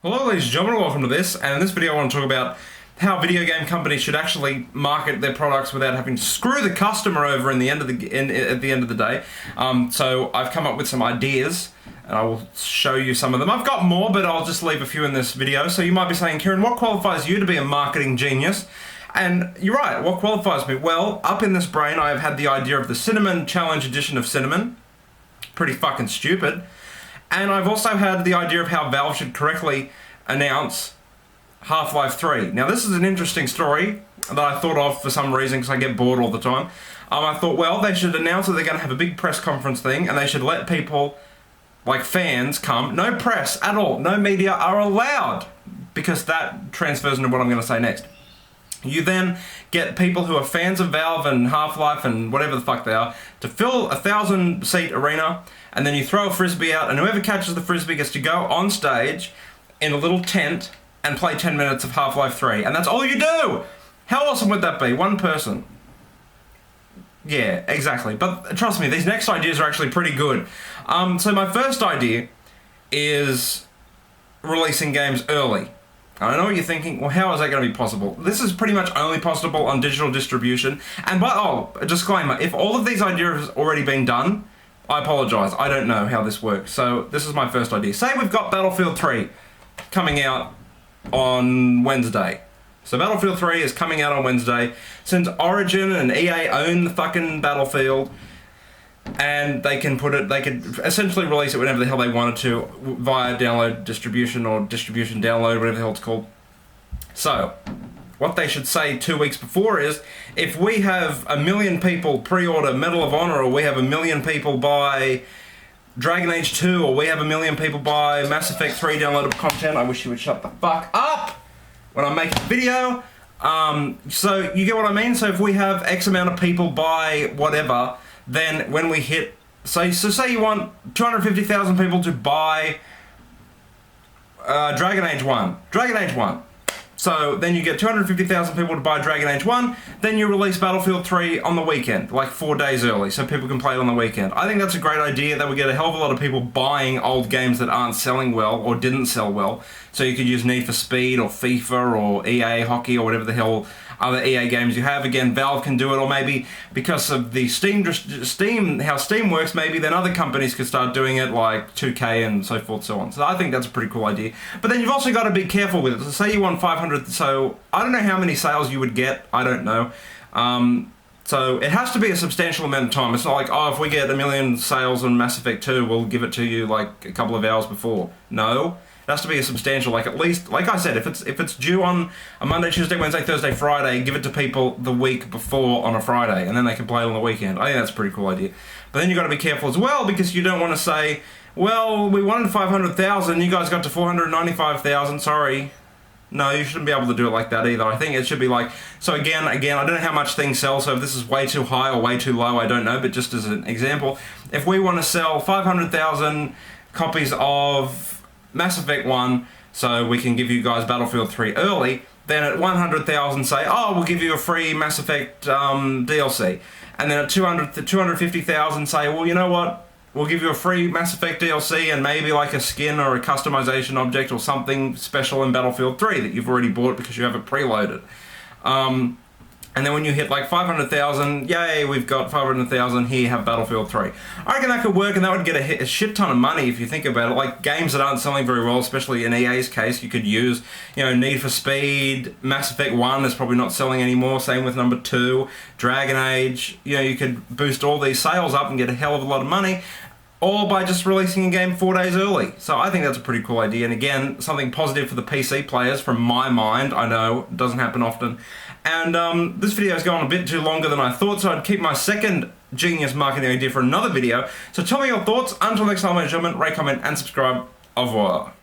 Hello ladies and gentlemen, welcome to this, and in this video I want to talk about how video game companies should actually market their products without having to screw the customer over at the end of the day. So I've come up with some ideas, and I will show you some of them. I've got more, but I'll just leave a few in this video. So you might be saying, Kieran, what qualifies you to be a marketing genius? And you're right, what qualifies me? Well, up in this brain I have had the idea of the Cinnamon Challenge edition of Cinnamon. Pretty fucking stupid. And I've also had the idea of how Valve should correctly announce Half-Life 3. Now this is an interesting story that I thought of for some reason because I get bored all the time. I thought, well, they should announce that they're going to have a big press conference thing and they should let people, like fans, come. No press at all, no media are allowed, because that transfers into what I'm going to say next. You then get people who are fans of Valve and Half-Life and whatever the fuck they are to fill a 1,000-seat arena, and then you throw a frisbee out, and whoever catches the frisbee gets to go on stage in a little tent and play 10 minutes of Half-Life 3. And that's all you do! How awesome would that be? One person. Yeah, exactly. But trust me, these next ideas are actually pretty good. So my first idea is releasing games early. I know what you're thinking, well, how is that going to be possible? This is pretty much only possible on digital distribution. And a disclaimer, if all of these ideas have already been done, I apologise, I don't know how this works. So this is my first idea. Say we've got Battlefield 3 coming out on Wednesday. So Battlefield 3 is coming out on Wednesday. Since Origin and EA own the fucking Battlefield, and they could essentially release it whenever the hell they wanted to via download distribution or distribution download, whatever the hell it's called. So what they should say 2 weeks before is, if we have 1 million people pre-order Medal of Honor, or we have 1 million people buy Dragon Age 2, or we have 1 million people buy Mass Effect 3 downloadable content, I wish you would shut the fuck up when I'm making a video. So you get what I mean? So if we have X amount of people buy whatever, then when we hit, say you want 250,000 people to buy Dragon Age 1. So then you get 250,000 people to buy Dragon Age 1, then you release Battlefield 3 on the weekend, like 4 days early, so people can play it on the weekend. I think that's a great idea. That would get a hell of a lot of people buying old games that aren't selling well or didn't sell well. So you could use Need for Speed or FIFA or EA Hockey or whatever the hell other EA games you have. Again, Valve can do it, or maybe because of the how Steam works, maybe then other companies could start doing it, like 2K and so forth, so on. So I think that's a pretty cool idea. But then you've also got to be careful with it. So say you want 500, so I don't know how many sales you would get, I don't know. So it has to be a substantial amount of time. It's not like, oh, if we get 1 million sales on Mass Effect 2, we'll give it to you like a couple of hours before. No. It has to be a substantial, like at least, like I said, if it's due on a Monday, Tuesday, Wednesday, Thursday, Friday, give it to people the week before on a Friday, and then they can play it on the weekend. I think that's a pretty cool idea. But then you've got to be careful as well, because you don't want to say, well, we wanted 500,000, you guys got to 495,000, sorry. No, you shouldn't be able to do it like that either. I think it should be like, so again, I don't know how much things sell, so if this is way too high or way too low, I don't know, but just as an example, if we want to sell 500,000 copies of Mass Effect 1, so we can give you guys Battlefield 3 early, then at 100,000 say, oh, we'll give you a free Mass Effect DLC. And then at 250,000 say, well, you know what, we'll give you a free Mass Effect DLC and maybe like a skin or a customization object or something special in Battlefield 3 that you've already bought because you have it preloaded. And then when you hit like 500,000, yay, we've got 500,000, here, have Battlefield 3. I reckon that could work, and that would get a shit ton of money if you think about it. Like games that aren't selling very well, especially in EA's case, you could use, Need for Speed, Mass Effect 1 is probably not selling anymore, same with number 2, Dragon Age, you could boost all these sales up and get a hell of a lot of money, all by just releasing a game 4 days early. So I think that's a pretty cool idea, and again, something positive for the PC players from my mind. I know, it doesn't happen often. And this video has gone a bit too longer than I thought, so I'd keep my second genius marketing idea for another video. So tell me your thoughts. Until next time, ladies and gentlemen, rate, comment, and subscribe. Au revoir.